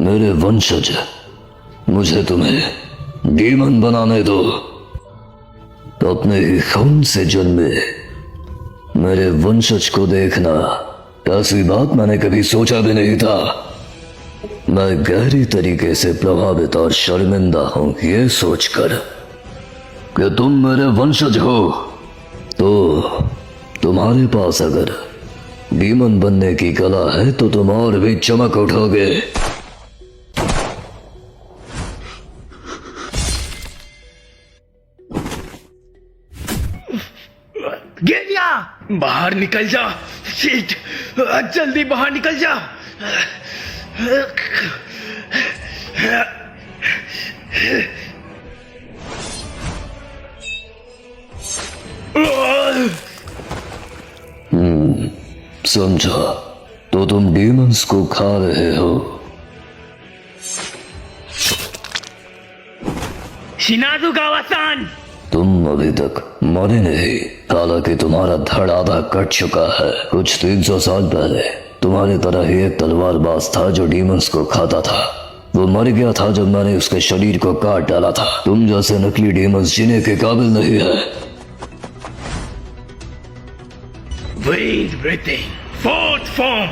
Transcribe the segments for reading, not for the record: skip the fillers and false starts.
मेरे वंशज, मुझे तुम्हें डीमन बनाने दो। तो अपने ही खून से जन्मे मेरे वंशज को देखना, ऐसी बात मैंने कभी सोचा भी नहीं था। मैं गहरी तरीके से प्रभावित और शर्मिंदा हूं ये सोचकर कि तुम मेरे वंशज हो। तो तुम्हारे पास अगर डीमन बनने की कला है तो तुम और भी चमक उठोगे। गेलिया, बाहर निकल जा। शीट, जल्दी बाहर निकल जा। समझा, तो तुम डीमंस को खा रहे हो। शिनाजुगावा-सान, तुम अभी तक मरे नहीं, हालांकि तुम्हारा धड़ आधा कट चुका है। कुछ 300 साल पहले तुम्हारी तरह ही एक तलवारबाज था जो डीमंस को खाता था। वो मर गया था जब मैंने उसके शरीर को काट डाला था। तुम जैसे नकली डीमंस जीने के काबिल नहीं है। Wind breathing, fourth form,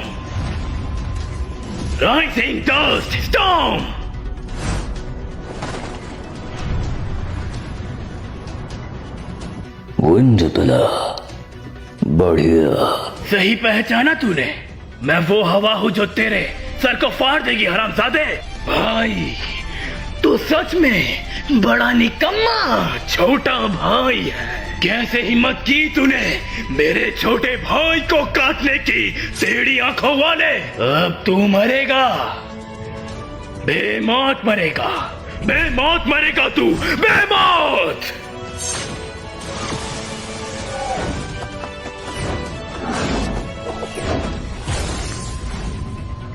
rising dust storm. Wind पिला, बढ़िया। सही पहचाना तूने, मैं वो हवा हूँ जो तेरे सर को फाड़ देगी हरामजादे। भाई, तू सच में बड़ा निकम्मा छोटा भाई है। कैसे हिम्मत की तूने मेरे छोटे भाई को काटने की, टेढ़ी आंखों वाले। अब तू मरेगा, बेमौत मरेगा, बेमौत मरेगा तू, बेमौत।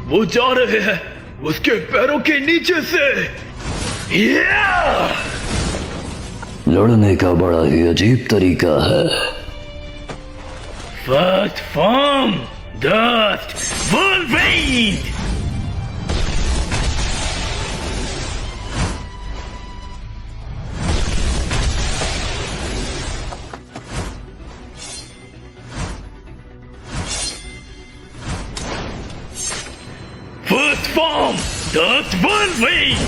वो जा रहे हैं उसके पैरों के नीचे से। लड़ने का बड़ा ही अजीब तरीका है। First form, dust Wolverine. First form, Dust Wolverine!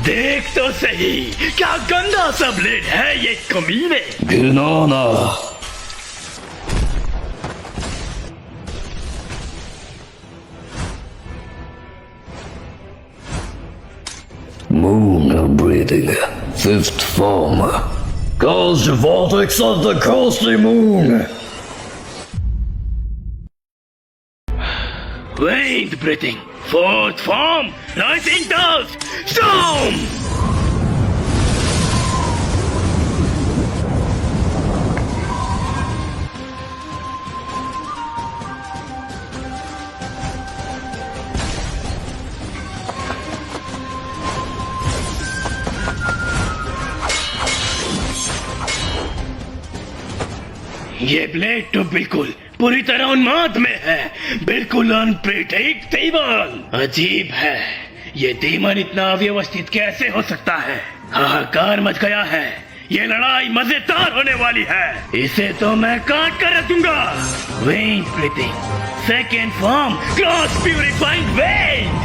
देख तो सही, क्या गंदा सा ब्लेड है ये कमीने। घिनौना। Moon breathing, fifth form. Cause the vortex of the ghostly moon. Wind breathing, fourth form, rising dust storm. ये ब्लेड तो बिल्कुल पूरी तरह उन्माद में है, बिल्कुल अनप्रेडिक्टेबल। अजीब है, ये डीमन इतना अव्यवस्थित कैसे हो सकता है। हाहाकार मच गया है, ये लड़ाई मजेदार होने वाली है। इसे तो मैं काट कर रख दूंगा। When breathing, second form, cross purifying when.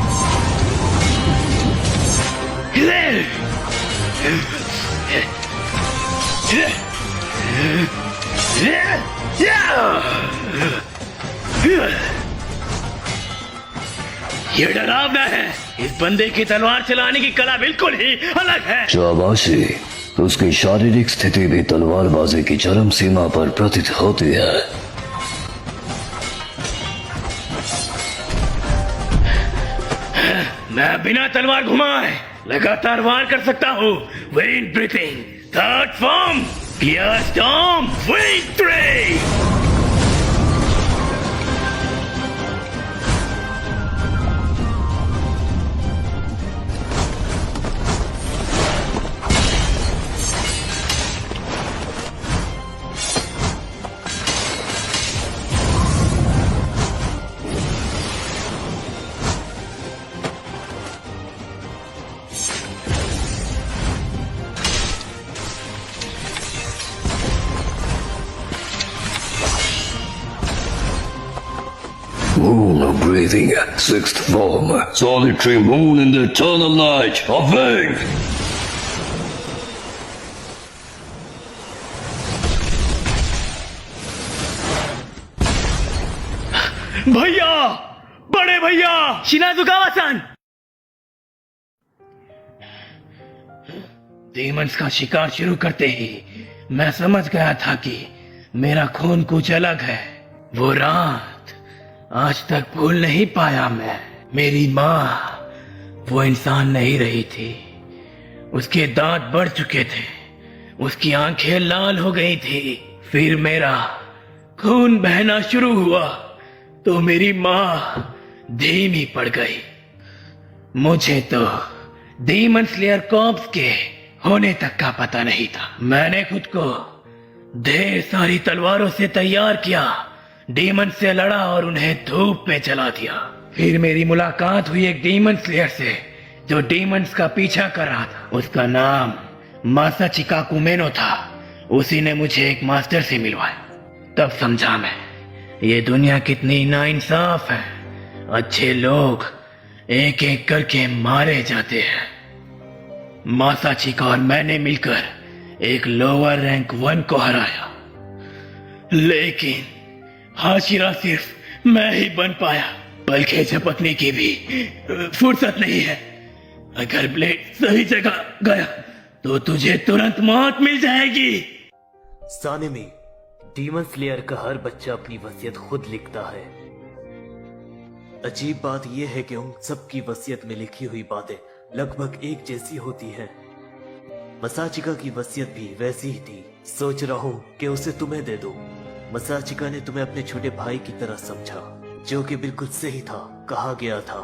ये डरावना है। इस बंदे की तलवार चलाने की कला बिल्कुल ही अलग है। शाबाशी, उसकी शारीरिक स्थिति भी तलवारबाजी की चरम सीमा पर प्रतीत होती है। मैं बिना तलवार घुमाए लगातार वार कर सकता हूँ। Wind breathing third form pier storm wind 3। Moon of breathing, sixth form, solitary moon in the eternal night, awake! भैया, बड़े भैया, शिनाजुकावा-सान। डीमंस का शिकार शुरू करते ही मैं समझ गया था कि मेरा खून कुछ अलग है। वो रात आज तक भूल नहीं पाया मैं। मेरी माँ वो इंसान नहीं रही थी। उसके दांत बढ़ चुके थे, उसकी आंखें लाल हो गई थी। फिर मेरा खून बहना शुरू हुआ तो मेरी माँ धीमी पड़ गई। मुझे तो डीमन स्लेयर कॉर्प्स के होने तक का पता नहीं था। मैंने खुद को ढेर सारी तलवारों से तैयार किया, डीमन से लड़ा और उन्हें धूप में जला दिया। फिर मेरी मुलाकात हुई एक डीमन स्लेयर से जो डीमंस का पीछा कर रहा था। उसका नाम मासाचिका कुमेनो था। उसी ने मुझे एक मास्टर से मिलवाया। तब समझा मैं ये दुनिया कितनी नाइंसाफ है। अच्छे लोग एक एक करके मारे जाते हैं। मासाचिका और मैंने मिलकर एक लोअर रैंक 1 को हराया, लेकिन हाशिरा सिर्फ मैं ही बन पाया। बल्कि झपकने की भी फुर्सत नहीं है। अगर ब्लेड सही जगह गया तो तुझे तुरंत मौत मिल जाएगी। सानेमी, डीमन स्लेयर का हर बच्चा अपनी वसीयत खुद लिखता है। अजीब बात यह है कि उन सबकी वसीयत में लिखी हुई बातें लगभग एक जैसी होती हैं। मसाचिका की वसीयत भी वैसी ही थी। सोच रहा हूं कि उसे तुम्हें दे दूं। मसाचिका ने तुम्हें अपने छोटे भाई की तरह समझा, जो कि बिल्कुल सही था। कहा गया था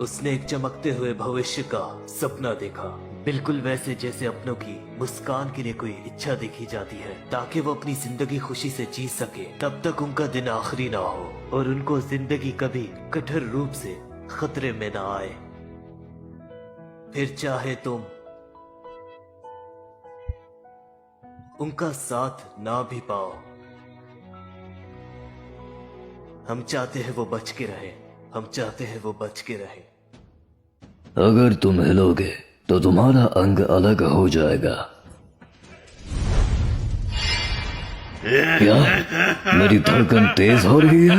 उसने एक चमकते हुए भविष्य का सपना देखा, बिल्कुल वैसे जैसे अपनों की मुस्कान के लिए कोई इच्छा देखी जाती है ताकि वो अपनी जिंदगी खुशी से जी सके, तब तक उनका दिन आखिरी ना हो और उनको जिंदगी कभी कठोर रूप से खतरे में ना आए। फिर चाहे तुम उनका साथ ना भी पाओ, हम चाहते हैं वो बच के रहे। हम चाहते हैं वो बच के रहे। अगर तुम हिलोगे तो तुम्हारा अंग अलग हो जाएगा। क्या मेरी धड़कन तेज हो रही है?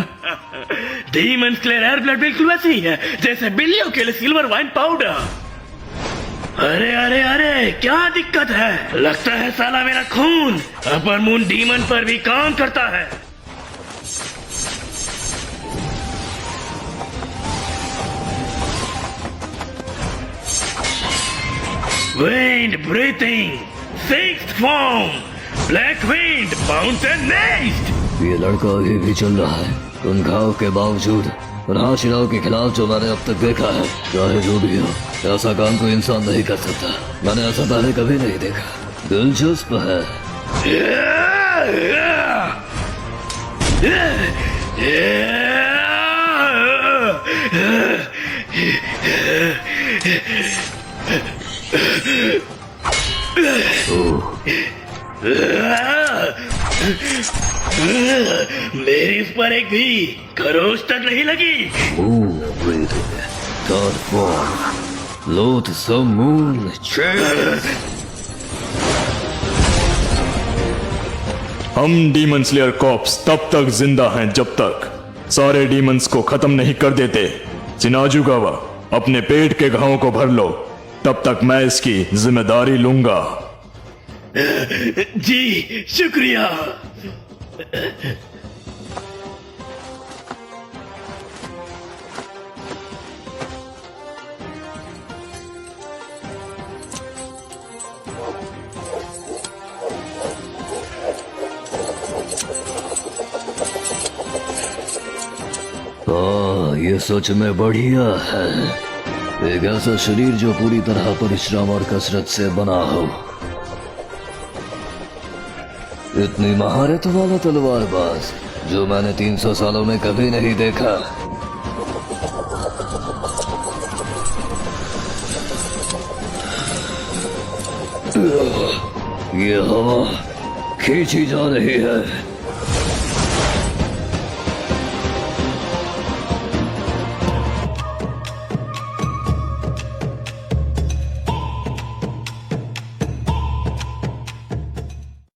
डीमन स्लेयर एयर ब्लड बिल्कुल वैसी ही है जैसे बिल्लियों के लिए सिल्वर वाइन पाउडर। अरे अरे अरे, क्या दिक्कत है? लगता है साला मेरा खून अपर मून डीमन पर भी काम करता है। Wind breathing, sixth form, black wind, mountain nest। ये लड़का अभी भी चल रहा है उन घाव के बावजूद। उन हाशिराओं के खिलाफ जो मैंने अब तक देखा है, चाहे जो भी हो, ऐसा काम कोई इंसान नहीं कर सकता। मैंने ऐसा पहले कभी नहीं देखा। दिलचस्प है। मेरी इस पर एक भी खरोच तक नहीं लगी। Third form, loathsome moon chase। हम डीमन स्लेयर कॉप्स तब तक जिंदा हैं जब तक सारे डीमंस को खत्म नहीं कर देते। चिनाजुगावा, अपने पेट के घावों को भर लो, तब तक मैं इसकी जिम्मेदारी लूंगा। जी शुक्रिया। ये सच में बढ़िया है। एक ऐसा शरीर जो पूरी तरह परिश्रम और कसरत से बना हो। इतनी महारत वाला तलवारबाज जो मैंने 300 सालों में कभी नहीं देखा। ये हवा खींची जा रही है।